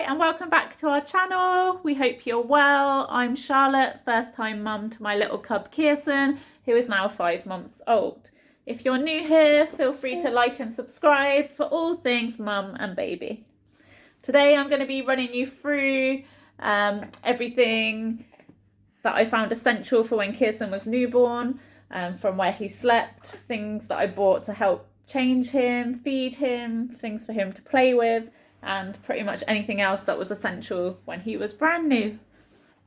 and welcome back to our channel. We hope you're well. I'm Charlotte, first time mum to my little cub Carseat, who is now 5 months old. If you're new here, feel free to like and subscribe for all things mum and baby. Today I'm going to be running you through everything that I found essential for when Carseat was newborn, from where he slept, things that I bought to help change him, feed him, things for him to play with, and pretty much anything else that was essential when he was brand new.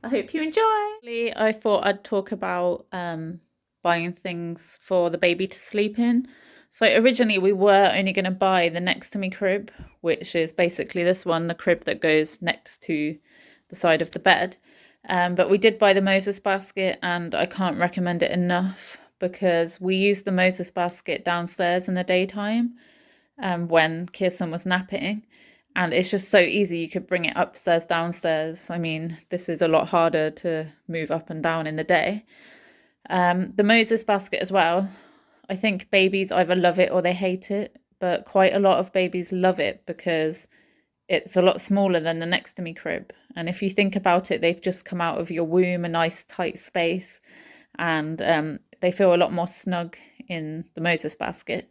I hope you enjoy. I thought I'd talk about buying things for the baby to sleep in. So originally we were only going to buy the next to me crib, which is basically this one, the crib that goes next to the side of the bed. But we did buy the Moses basket, and I can't recommend it enough because we used the Moses basket downstairs in the daytime when Carseat was napping. And it's just so easy. You could bring it upstairs, downstairs. I mean, this is a lot harder to move up and down in the day. The Moses basket as well. I think babies either love it or they hate it, but quite a lot of babies love it because it's a lot smaller than the next to me crib. And if you think about it, they've just come out of your womb, a nice tight space, and they feel a lot more snug in the Moses basket.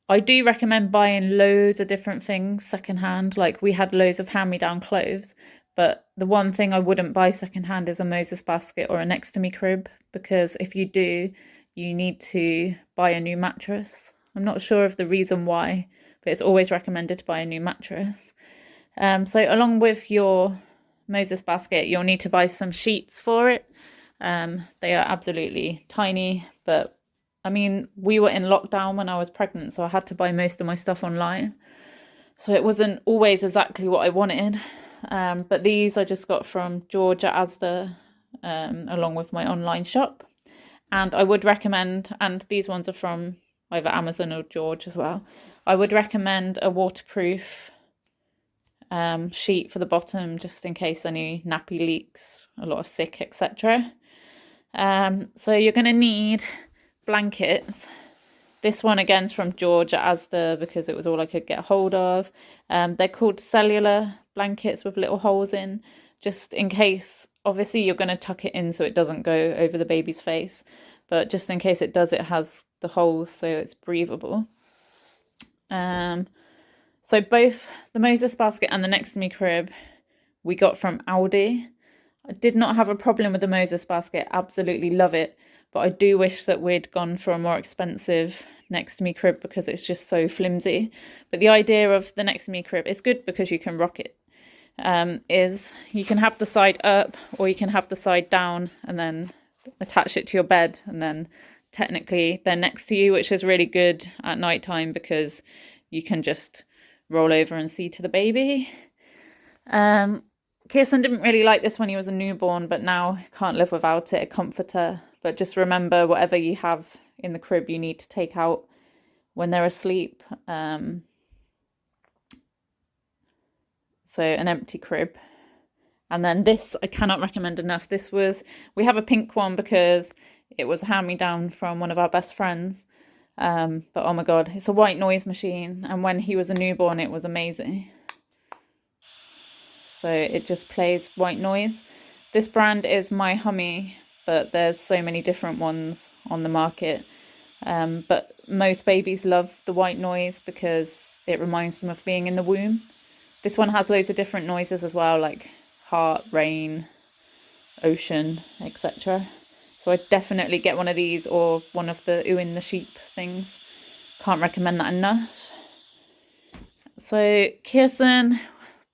I do recommend buying loads of different things secondhand. Like we had loads of hand-me-down clothes, but the one thing I wouldn't buy secondhand is a Moses basket or a next to me crib, because if you do, you need to buy a new mattress. I'm not sure of the reason why, but it's always recommended to buy a new mattress. So along with your Moses basket, you'll need to buy some sheets for it. They are absolutely tiny, but I mean, we were in lockdown when I was pregnant, so I had to buy most of my stuff online. So it wasn't always exactly what I wanted. But these I just got from George at Asda, along with my online shop. And I would recommend, and these ones are from either Amazon or George as well, I would recommend a waterproof sheet for the bottom, just in case any nappy leaks, a lot of sick, etc. So you're going to need blankets. This one again is from George at Asda because it was all I could get hold of. They're called cellular blankets with little holes in, just in case. Obviously you're going to tuck it in so it doesn't go over the baby's face, but just in case it does, it has the holes so it's breathable. So both the Moses basket and the next to me crib we got from Aldi. I did not have a problem with the Moses basket, absolutely love it. But I do wish that we'd gone for a more expensive next to me crib because it's just so flimsy. But the idea of the next to me crib is good because you can rock it. Is you can have the side up or you can have the side down and then attach it to your bed, and then technically they're next to you, which is really good at night time because you can just roll over and see to the baby. Carseat didn't really like this when he was a newborn, but now can't live without it, a comforter. But just remember, whatever you have in the crib, you need to take out when they're asleep. So an empty crib. And then this, I cannot recommend enough. We have a pink one because it was a hand-me-down from one of our best friends. But oh my God, it's a white noise machine. And when he was a newborn, it was amazing. So it just plays white noise. This brand is My Hummy, but there's so many different ones on the market. But most babies love the white noise because it reminds them of being in the womb. This one has loads of different noises as well, like heart, rain, ocean, etc. So I'd definitely get one of these or one of the Ooh in the Sheep things. Can't recommend that enough. So Carseat,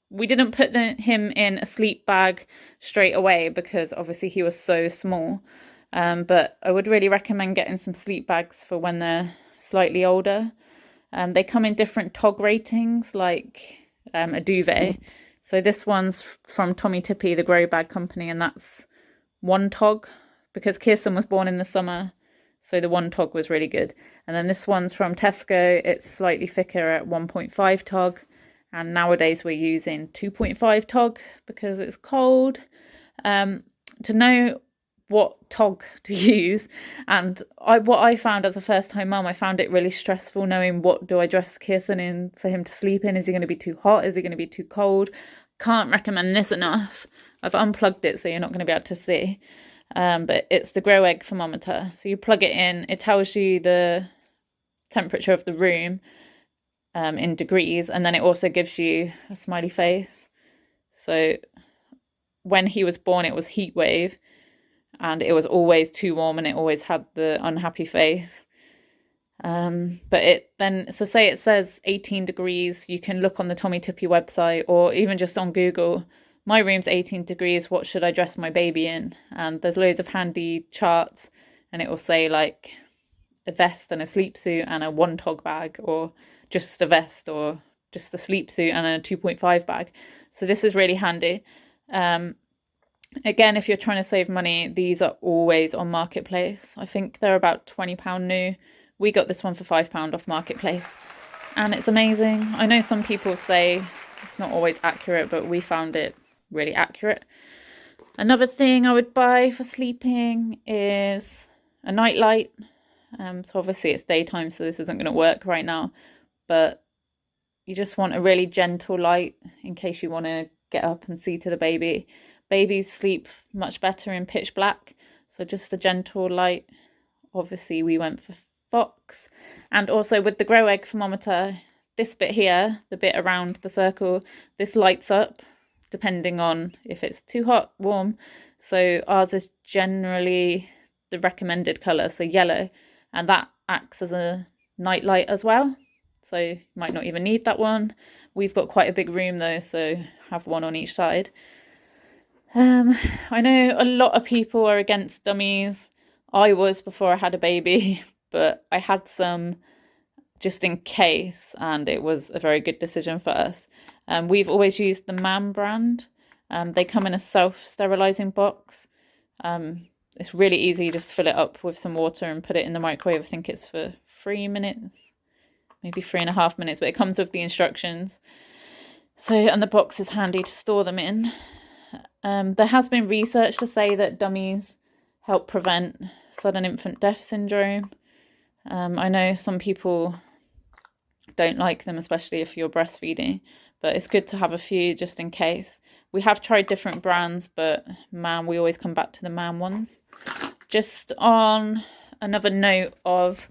we didn't put him in a sleep bag straight away because obviously he was so small. But I would really recommend getting some sleep bags for when they're slightly older. They come in different TOG ratings, like a duvet. So this one's from Tommy Tippy, the Grow Bag Company, and that's 1 TOG because Carseat was born in the summer. So the 1 TOG was really good. And then this one's from Tesco. It's slightly thicker at 1.5 TOG. And nowadays we're using 2.5 TOG because it's cold. To know what tog to use. And what I found as a first time mum, I found it really stressful knowing what do I dress Kirsten in for him to sleep in. Is he going to be too hot? Is he going to be too cold? Can't recommend this enough. I've unplugged it so you're not going to be able to see. But it's the Grow Egg thermometer. So you plug it in, it tells you the temperature of the room in degrees, and then it also gives you a smiley face. So when he was born, it was heat wave, and it was always too warm, and it always had the unhappy face. But it then, so say it says 18 degrees, you can look on the Tommy Tippy website or even just on Google, my room's 18 degrees, what should I dress my baby in? And there's loads of handy charts, and it will say like a vest and a sleep suit and a 1 tog bag, or just a vest or just a sleep suit and a 2.5 bag. So this is really handy. Again, if you're trying to save money, these are always on Marketplace. I think they're about £20 new. We got this one for £5 off Marketplace, and it's amazing. I know some people say it's not always accurate, but we found it really accurate. Another thing I would buy for sleeping is a night light. So obviously it's daytime, so this isn't going to work right now, but you just want a really gentle light in case you want to get up and see to the baby. Babies sleep much better in pitch black, so just a gentle light. Obviously we went for Fox. And also with the Grow Egg thermometer, this bit here, the bit around the circle, this lights up depending on if it's too hot, warm. So ours is generally the recommended colour, so yellow, and that acts as a night light as well. So you might not even need that one. We've got quite a big room though, so have one on each side. I know a lot of people are against dummies. I was before I had a baby, but I had some just in case, and it was a very good decision for us. We've always used the Mam brand. They come in a self-sterilising box. It's really easy, just fill it up with some water and put it in the microwave. I think it's for 3 minutes, maybe 3.5 minutes, but it comes with the instructions. So, and the box is handy to store them in. There has been research to say that dummies help prevent sudden infant death syndrome. I know some people don't like them, especially if you're breastfeeding, but it's good to have a few just in case. We have tried different brands, but Mam, we always come back to the Mam ones. Just on another note of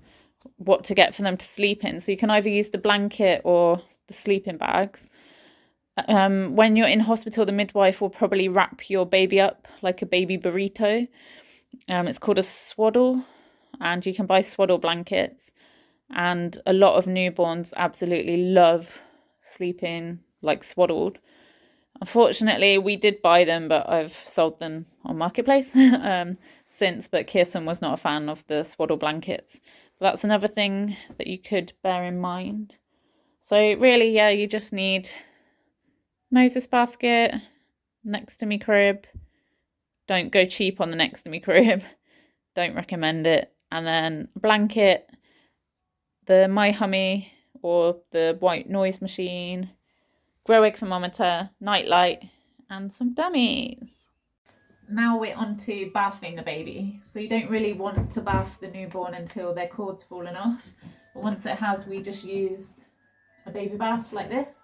what to get for them to sleep in. So you can either use the blanket or the sleeping bags. When you're in hospital, the midwife will probably wrap your baby up like a baby burrito. It's called a swaddle, and you can buy swaddle blankets. And a lot of newborns absolutely love sleeping like swaddled. Unfortunately, we did buy them, but I've sold them on Marketplace since. But Kirsten was not a fan of the swaddle blankets. But that's another thing that you could bear in mind. So really, yeah, you just need Moses basket, next to me crib. Don't go cheap on the next to me crib. Don't recommend it. And then blanket, the My Hummy or the white noise machine, Grow Egg thermometer, night light, and some dummies. Now we're on to bathing the baby. So you don't really want to bath the newborn until their cord's fallen off. But once it has, we just used a baby bath like this.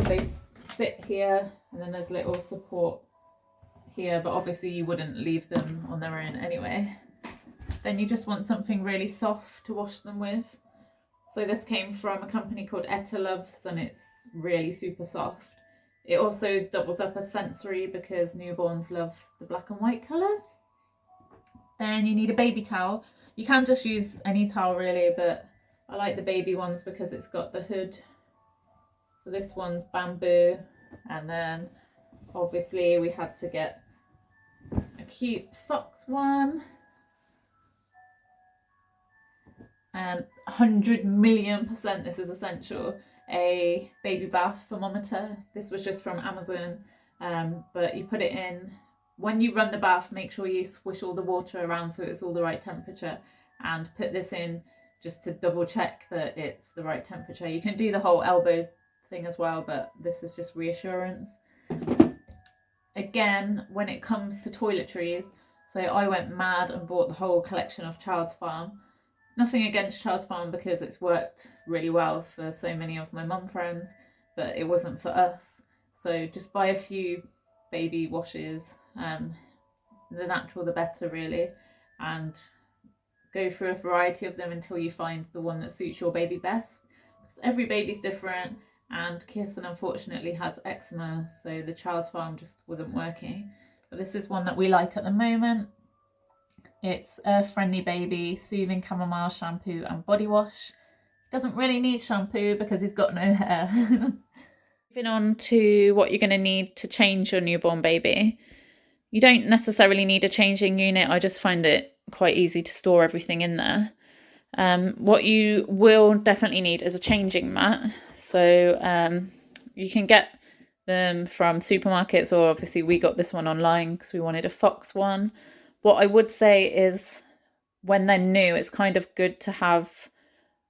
They sit here, and then there's little support here, but obviously you wouldn't leave them on their own anyway. Then you just want something really soft to wash them with. So this came from a company called Etta Loves, and it's really super soft. It also doubles up as sensory because newborns love the black and white colours. Then you need a baby towel. You can just use any towel really, but I like the baby ones because it's got the hood. So this one's bamboo, and then obviously we had to get a cute Fox one. 100,000,000% this is essential. A baby bath thermometer. This was just from Amazon, but you put it in. When you run the bath, make sure you swish all the water around so it's all the right temperature, and put this in just to double check that it's the right temperature. You can do the whole elbow thing as well, but this is just reassurance. again, when it comes to toiletries, so I went mad and bought the whole collection of Child's Farm. Nothing against Child's Farm because it's worked really well for so many of my mum friends, but it wasn't for us. So just buy a few baby washes, the natural the better really, and go through a variety of them until you find the one that suits your baby best. Because every baby's different, and Kirsten unfortunately has eczema, so the Child's Farm just wasn't working. But this is one that we like at the moment. It's Earth Friendly Baby Soothing Chamomile Shampoo and Body Wash. Doesn't really need shampoo because he's got no hair. Moving on to what you're going to need to change your newborn baby. You don't necessarily need a changing unit. I just find it quite easy to store everything in there. What you will definitely need is a changing mat. So you can get them from supermarkets, or obviously we got this one online because we wanted a Fox one. What I would say is when they're new, it's kind of good to have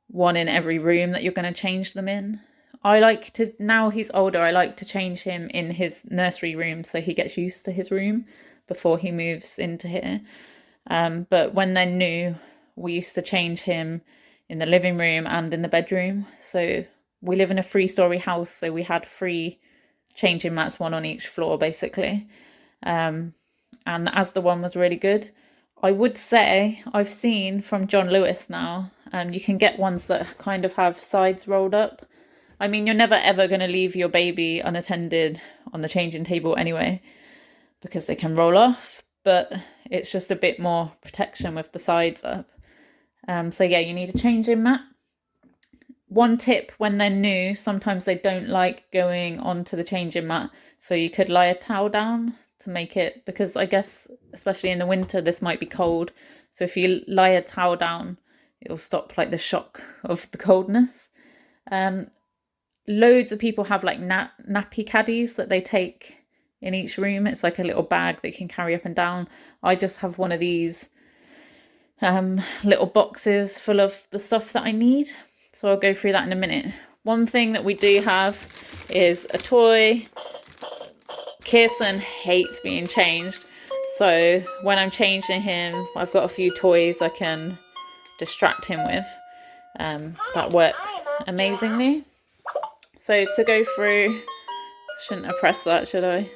one in every room that you're going to change them in. I like to, now he's older, I like to change him in his nursery room so he gets used to his room before he moves into here. But when they're new, we used to change him in the living room and in the bedroom. So we live in a 3-story house, so we had 3 changing mats, 1 on each floor basically. And as the one was really good. I would say I've seen from John Lewis now, you can get ones that kind of have sides rolled up. I mean, you're never ever going to leave your baby unattended on the changing table anyway, because they can roll off, but it's just a bit more protection with the sides up. So yeah, you need a changing mat. One tip when they're new, sometimes they don't like going onto the changing mat, so you could lie a towel down to make it, because I guess especially in the winter this might be cold, so if you lie a towel down it'll stop like the shock of the coldness. Loads of people have like nappy caddies that they take in each room. It's like a little bag that you can carry up and down. I just have one of these little boxes full of the stuff that I need, so I'll go through that in a minute. One thing that we do have is a toy. Kirsten hates being changed, so when I'm changing him, I've got a few toys I can distract him with. That works amazingly. So to go through, shouldn't have pressed that, should I?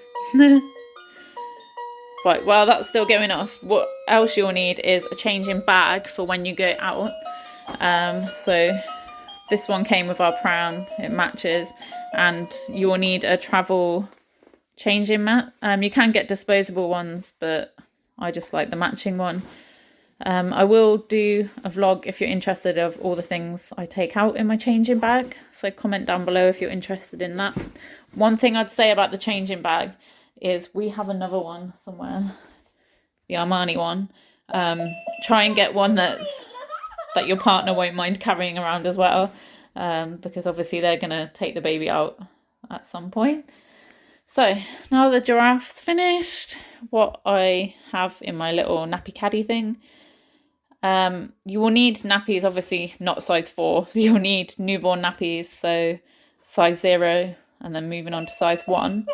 Right, well that's still going off. What else you'll need is a changing bag for when you go out. So this one came with our pram, it matches, and you will need a travel changing mat. You can get disposable ones, but I just like the matching one. I will do a vlog if you're interested of all the things I take out in my changing bag, so comment down below if you're interested in that. One thing I'd say about the changing bag is we have another one somewhere, the Armani one. Try and get one that your partner won't mind carrying around as well, because obviously they're gonna take the baby out at some point. So now the giraffe's finished, what I have in my little nappy caddy thing. You will need nappies, obviously not size 4. You'll need newborn nappies, so size 0, and then moving on to size 1.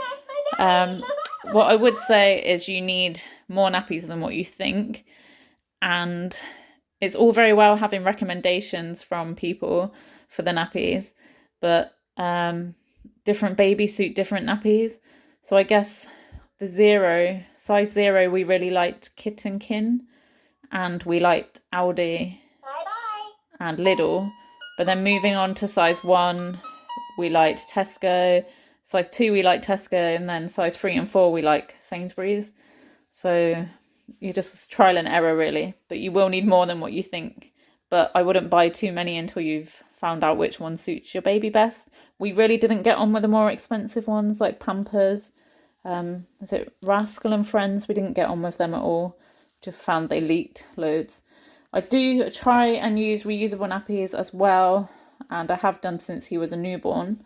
What I would say is you need more nappies than what you think, and it's all very well having recommendations from people for the nappies, but different babies suit different nappies. So I guess the size 0, we really liked Kittenkin, and we liked Aldi and Lidl. But then moving on to size 1, we liked Tesco. Size 2, we liked Tesco, and then size 3 and 4, we like Sainsbury's. So you just trial and error really, but you will need more than what you think. But I wouldn't buy too many until you've found out which one suits your baby best. We really didn't get on with the more expensive ones like Pampers. Is it Rascal and Friends? We didn't get on with them at all. Just found they leaked loads. I do try and use reusable nappies as well, and I have done since he was a newborn.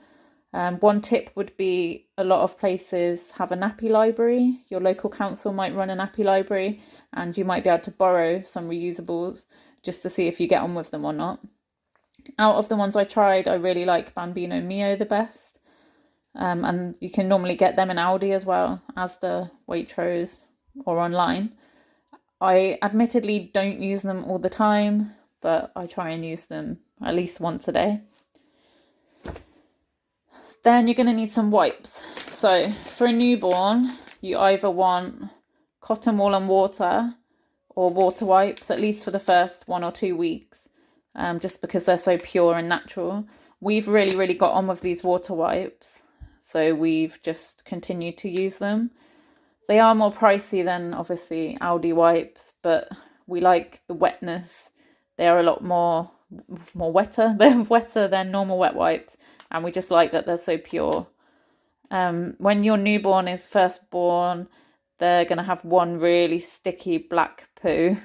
One tip would be a lot of places have a nappy library. Your local council might run a nappy library, and you might be able to borrow some reusables just to see if you get on with them or not. Out of the ones I tried, I really like Bambino Mio the best. And you can normally get them in Aldi as well, as the Waitrose, or online. I admittedly don't use them all the time, but I try and use them at least once a day. Then you're going to need some wipes. So for a newborn, you either want cotton wool and water or water wipes, at least for the first 1 or 2 weeks, just because they're so pure and natural. We've really got on with these water wipes, so we've just continued to use them. They are more pricey than obviously Aldi wipes, but we like the wetness. They are a lot more wetter. They're wetter than normal wet wipes, and we just like that they're so pure. When your newborn is first born, they're going to have one really sticky black poo.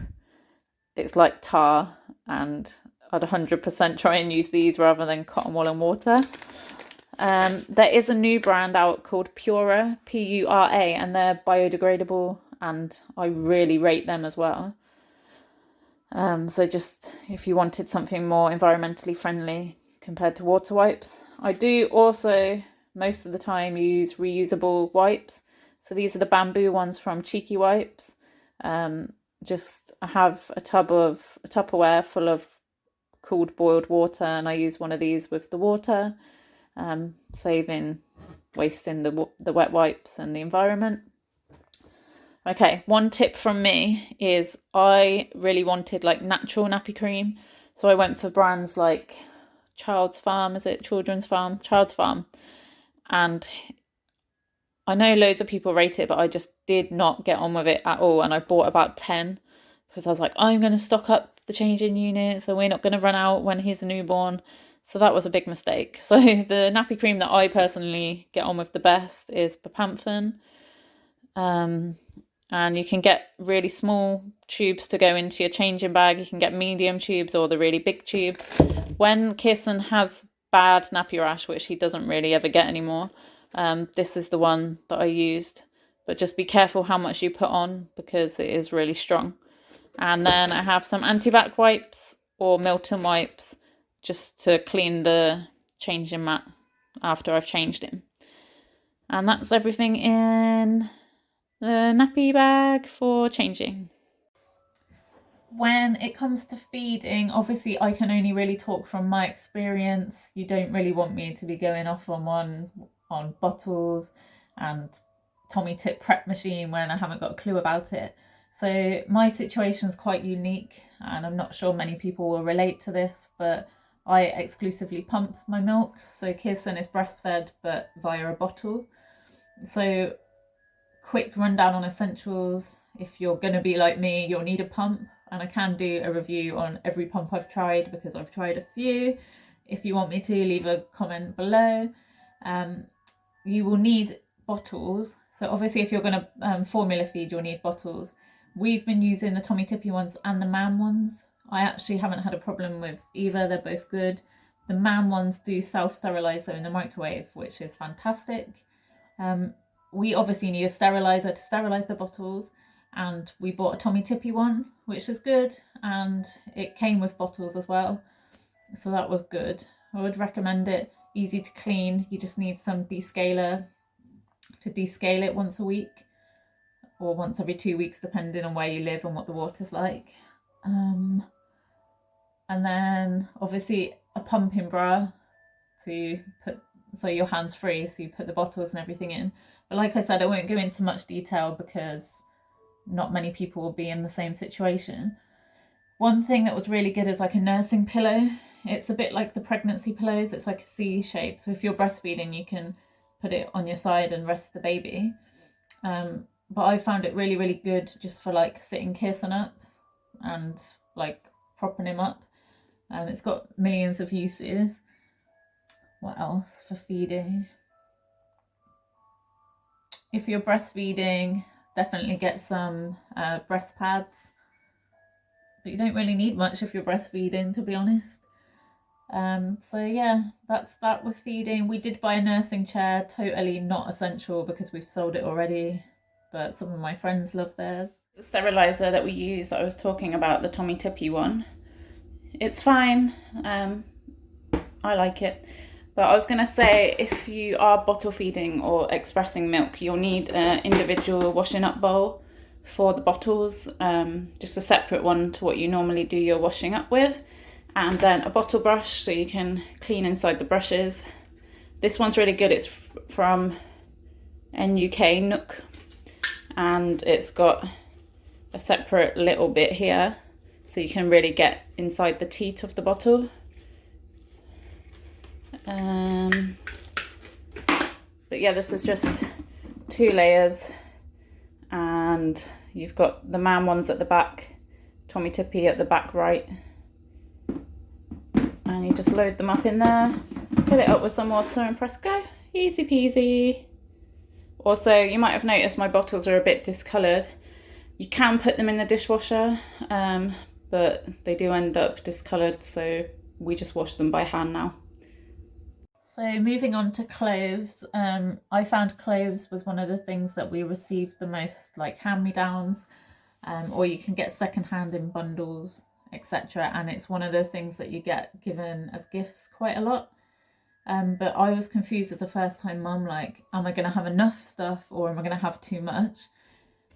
It's like tar, and I'd 100% try and use these rather than cotton wool and water. There is a new brand out called Pura, Pura, and they're biodegradable, and I really rate them as well. So just if you wanted something more environmentally friendly compared to water wipes. I do also most of the time use reusable wipes. So these are the bamboo ones from Cheeky Wipes. Just I have a Tupperware full of cooled boiled water, and I use one of these with the water, wasting the wet wipes and the environment. Okay, one tip from me is I really wanted like natural nappy cream, so I went for brands like Child's Farm, Children's Farm? Child's Farm. And I know loads of people rate it, but I just did not get on with it at all. And I bought about 10 because I was like, I'm going to stock up the changing unit, so we're not going to run out when he's a newborn. So that was a big mistake. So the nappy cream that I personally get on with the best is Bepanthen. And you can get really small tubes to go into your changing bag. You can get medium tubes or the really big tubes. When Kirsten has bad nappy rash, which he doesn't really ever get anymore, this is the one that I used. But just be careful how much you put on because it is really strong. And then I have some anti-bac wipes or Milton wipes just to clean the changing mat after I've changed him. And that's everything in the nappy bag for changing. When it comes to feeding, obviously I can only really talk from my experience. You don't really want me to be going off on bottles and Tommy Tip prep machine when I haven't got a clue about it. So my situation is quite unique, and I'm not sure many people will relate to this, but I exclusively pump my milk. So Kirsten is breastfed, but via a bottle. So quick rundown on essentials. If you're going to be like me, you'll need a pump, and I can do a review on every pump I've tried because I've tried a few. If you want me to, leave a comment below. You will need bottles. So obviously if you're going to formula feed, you'll need bottles. We've been using the Tommy Tippy ones and the Mam ones. I actually haven't had a problem with either. They're both good. The Mam ones do self-sterilize though in the microwave, which is fantastic. We obviously need a sterilizer to sterilize the bottles, and we bought a Tommy Tippy one, which is good, and it came with bottles as well, so that was good. I would recommend it. Easy to clean. You just need some descaler to descale it once a week or once every 2 weeks, depending on where you live and what the water's like. And then obviously a pumping bra to put so your hands free, so you put the bottles and everything in. But like I said, I won't go into much detail because not many people will be in the same situation. One thing that was really good is like a nursing pillow. It's a bit like the pregnancy pillows. It's like a C shape. So if you're breastfeeding, you can put it on your side and rest the baby. But I found it really good just for like sitting Kirsten up and like propping him up. It's got millions of uses. What else for feeding? If you're breastfeeding, definitely get some breast pads. But you don't really need much if you're breastfeeding, to be honest. So yeah, that's that with feeding. We did buy a nursing chair, totally not essential because we've sold it already, but some of my friends love theirs. The sterilizer that we use that I was talking about, the Tommy Tippy one, it's fine. I like it, But I was going to say, if you are bottle feeding or expressing milk, you'll need an individual washing up bowl for the bottles, just a separate one to what you normally do your washing up with, and then a bottle brush so you can clean inside the brushes. This one's really good. It's from NUK Nook, and it's got a separate little bit here so you can really get inside the teat of the bottle. But yeah, this is just 2 layers, and you've got the man ones at the back, Tommy Tippy at the back right, and you just load them up in there, fill it up with some water and press go. Easy peasy. Also, you might have noticed my bottles are a bit discoloured. You can put them in the dishwasher, but they do end up discoloured, so we just wash them by hand now. So moving on to cloves, I found cloves was one of the things that we received the most, like hand-me-downs, or you can get secondhand in bundles, etc. And it's one of the things that you get given as gifts quite a lot. But I was confused as a first-time mum, like, am I going to have enough stuff or am I going to have too much?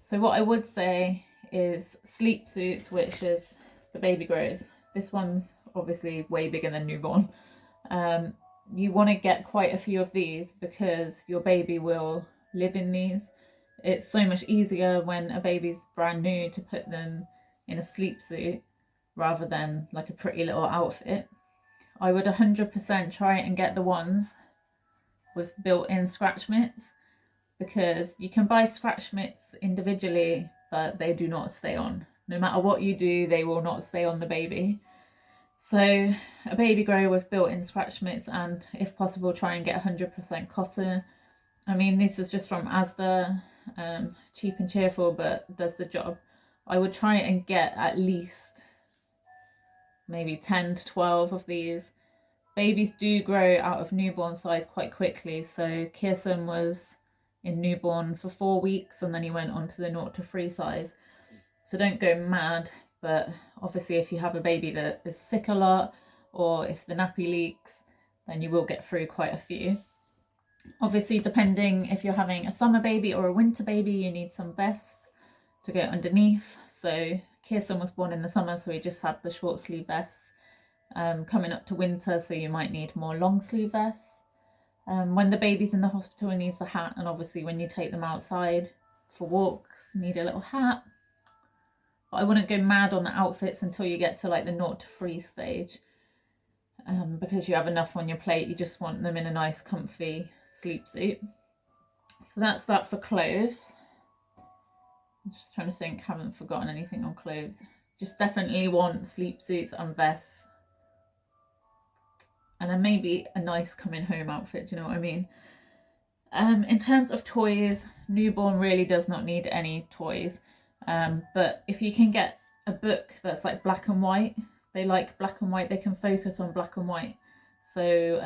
So what I would say is sleep suits, which is the baby grows. This one's obviously way bigger than newborn. You want to get quite a few of these because your baby will live in these. It's so much easier when a baby's brand new to put them in a sleep suit rather than like a pretty little outfit. I would 100% try and get the ones with built-in scratch mitts, because you can buy scratch mitts individually, but they do not stay on. No matter what you do, they will not stay on the baby. So a baby grow with built-in scratch mitts, and if possible try and get 100% cotton. I mean, this is just from Asda, cheap and cheerful, but does the job. I would try and get at least maybe 10 to 12 of these. Babies do grow out of newborn size quite quickly, so Kirsten was in newborn for 4 weeks and then he went on to the 0 to 3 size. So don't go mad. But obviously if you have a baby that is sick a lot, or if the nappy leaks, then you will get through quite a few. Obviously, depending if you're having a summer baby or a winter baby, you need some vests to go underneath. So Kirsten was born in the summer, so we just had the short sleeve vests. Coming up to winter, so you might need more long sleeve vests. When the baby's in the hospital, it needs a hat, and obviously when you take them outside for walks, you need a little hat. But I wouldn't go mad on the outfits until you get to like the 0 to 3 stage, because you have enough on your plate. You just want them in a nice comfy sleep suit. So that's that for clothes. I'm just trying to think, haven't forgotten anything on clothes. Just definitely want sleep suits and vests. And then maybe a nice coming home outfit, do you know what I mean? In terms of toys, newborn really does not need any toys. But if you can get a book that's like black and white, they like black and white, they can focus on black and white. So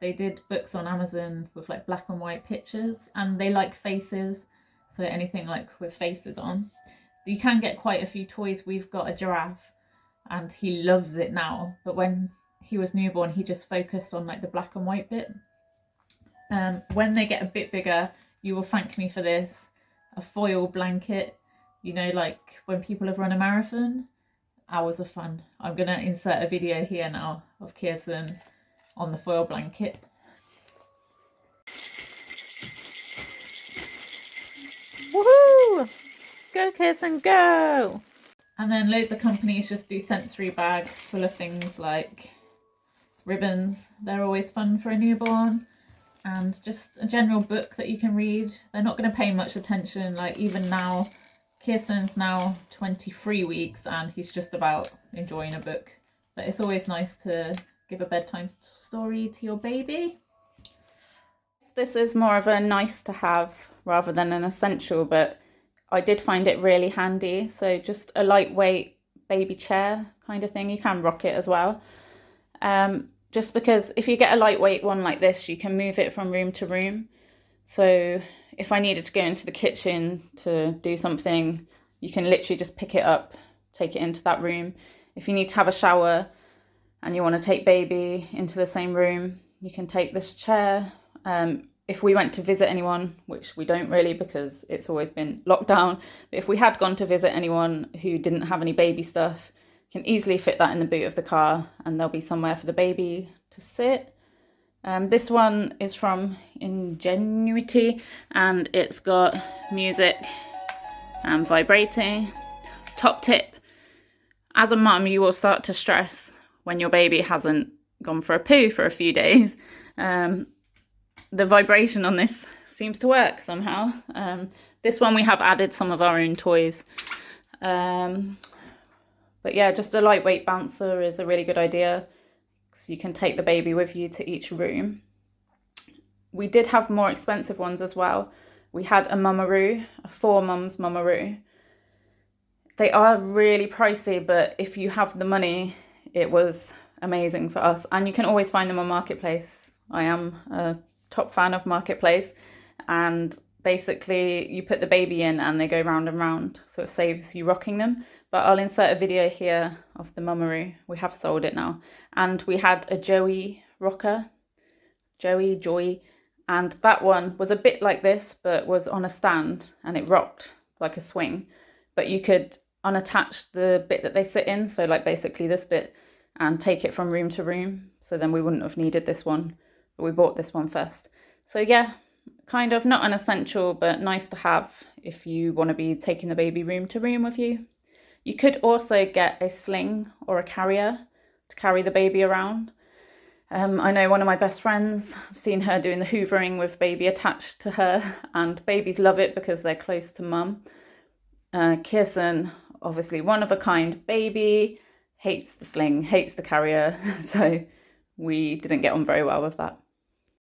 they did books on Amazon with like black and white pictures, and they like faces. So anything like with faces on. You can get quite a few toys. We've got a giraffe and he loves it now. But when he was newborn, he just focused on like the black and white bit. When they get a bit bigger, you will thank me for this. A foil blanket, you know, like when people have run a marathon, hours of fun. I'm going to insert a video here now of Kirsten on the foil blanket. Woohoo! Go Kirsten, go! And then loads of companies just do sensory bags full of things like ribbons. They're always fun for a newborn. And just a general book that you can read. They're not going to pay much attention. Like even now, Kirsten's now 23 weeks and he's just about enjoying a book. But it's always nice to give a bedtime story to your baby. This is more of a nice to have rather than an essential, but I did find it really handy. So just a lightweight baby chair kind of thing. You can rock it as well. Just because if you get a lightweight one like this, you can move it from room to room. So if I needed to go into the kitchen to do something, you can literally just pick it up, take it into that room. If you need to have a shower and you want to take baby into the same room, you can take this chair. If we went to visit anyone, which we don't really because it's always been locked down, but if we had gone to visit anyone who didn't have any baby stuff, you can easily fit that in the boot of the car and there'll be somewhere for the baby to sit. This one is from Ingenuity and it's got music and vibrating. Top tip, as a mum, you will start to stress when your baby hasn't gone for a poo for a few days. The vibration on this seems to work somehow. This one we have added some of our own toys. But yeah, just a lightweight bouncer is a really good idea. So you can take the baby with you to each room. We did have more expensive ones as well. We had a mummaroo, a 4-mums mummaroo. They are really pricey, but if you have the money, it was amazing for us. And you can always find them on Marketplace. I am a top fan of Marketplace. And basically you put the baby in and they go round and round. So it saves you rocking them. But I'll insert a video here of the mummaroo. We have sold it now. And we had a Joey rocker. Joey. And that one was a bit like this, but was on a stand and it rocked like a swing. But you could unattach the bit that they sit in, so like basically this bit, and take it from room to room. So then we wouldn't have needed this one, but we bought this one first. So yeah, kind of not an essential, but nice to have if you want to be taking the baby room to room with you. You could also get a sling or a carrier to carry the baby around. I know one of my best friends, I've seen her doing the hoovering with baby attached to her, and babies love it because they're close to mum. Kirsten, obviously one of a kind baby, hates the sling, hates the carrier, so we didn't get on very well with that.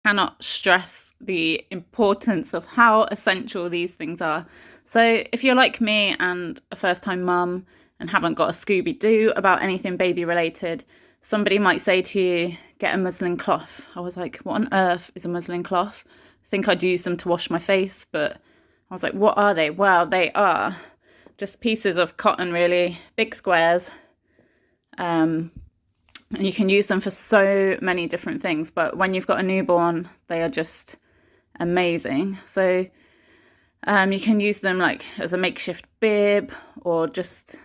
Cannot stress the importance of how essential these things are. So if you're like me and a first-time mum and haven't got a Scooby-Doo about anything baby related, somebody might say to you, get a muslin cloth. I was like, what on earth is a muslin cloth? I think I'd use them to wash my face, but I was like, what are they? Well, they are just pieces of cotton, really, big squares. And you can use them for so many different things. But when you've got a newborn, they are just amazing. So you can use them like as a makeshift bib or just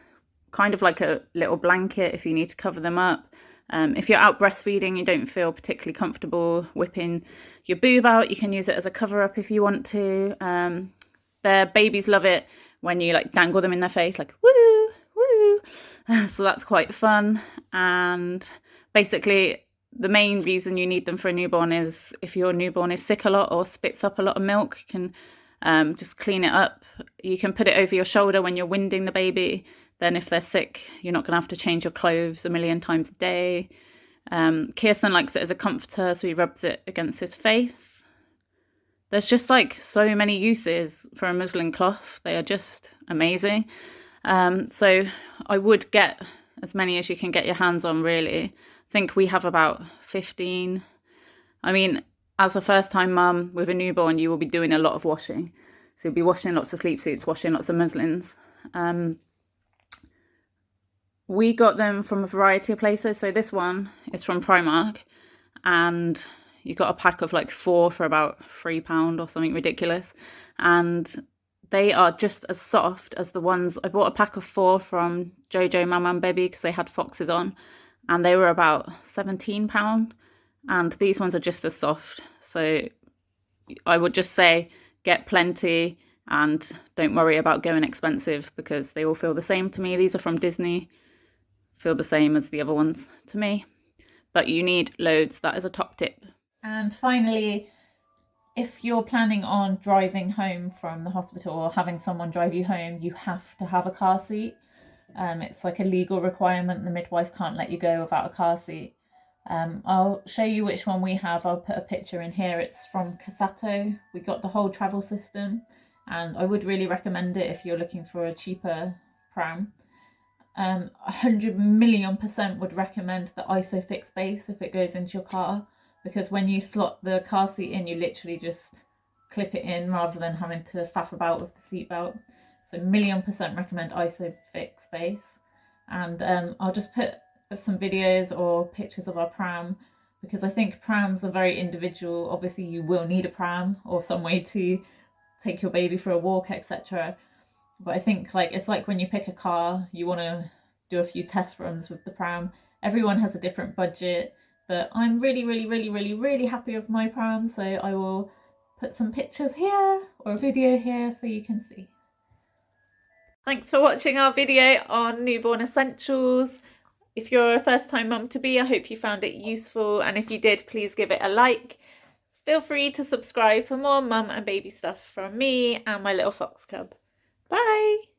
kind of like a little blanket if you need to cover them up. If you're out breastfeeding, you don't feel particularly comfortable whipping your boob out, you can use it as a cover up if you want to. Their babies love it when you like dangle them in their face, like woo, woo. So that's quite fun. And basically the main reason you need them for a newborn is if your newborn is sick a lot or spits up a lot of milk, you can just clean it up. You can put it over your shoulder when you're winding the baby. Then if they're sick, you're not going to have to change your clothes a million times a day. Kirsten likes it as a comforter, so he rubs it against his face. There's just like so many uses for a muslin cloth. They are just amazing. So I would get as many as you can get your hands on, really. I think we have about 15. I mean, as a first-time mum with a newborn, you will be doing a lot of washing. So you'll be washing lots of sleep suits, washing lots of muslins. We got them from a variety of places. So this one is from Primark and you got a pack of like 4 for about £3 or something ridiculous. And they are just as soft as the ones, I bought a pack of 4 from Jojo Mama and Baby because they had foxes on and they were about £17. And these ones are just as soft. So I would just say get plenty and don't worry about going expensive because they all feel the same to me. These are from Disney. Feel the same as the other ones to me, but you need loads. That is a top tip. And finally, if you're planning on driving home from the hospital or having someone drive you home, you have to have a car seat. It's like a legal requirement. The midwife can't let you go without a car seat. I'll show you which one we have. I'll put a picture in here. It's from Carseat. We got the whole travel system and I would really recommend it if you're looking for a cheaper pram. 100,000,000% would recommend the ISOFIX base if it goes into your car, because when you slot the car seat in, you literally just clip it in rather than having to faff about with the seatbelt. So 1,000,000% recommend ISOFIX base. And I'll just put some videos or pictures of our pram because I think prams are very individual. Obviously you will need a pram or some way to take your baby for a walk, etc. But I think like it's like when you pick a car, you want to do a few test runs with the pram. Everyone has a different budget, but I'm really happy with my pram, so I will put some pictures here or a video here so you can see. Thanks for watching our video on newborn essentials. If you're a first time mum to be, I hope you found it useful, and if you did, please give it a like. Feel free to subscribe for more mum and baby stuff from me and my little fox cub. Bye!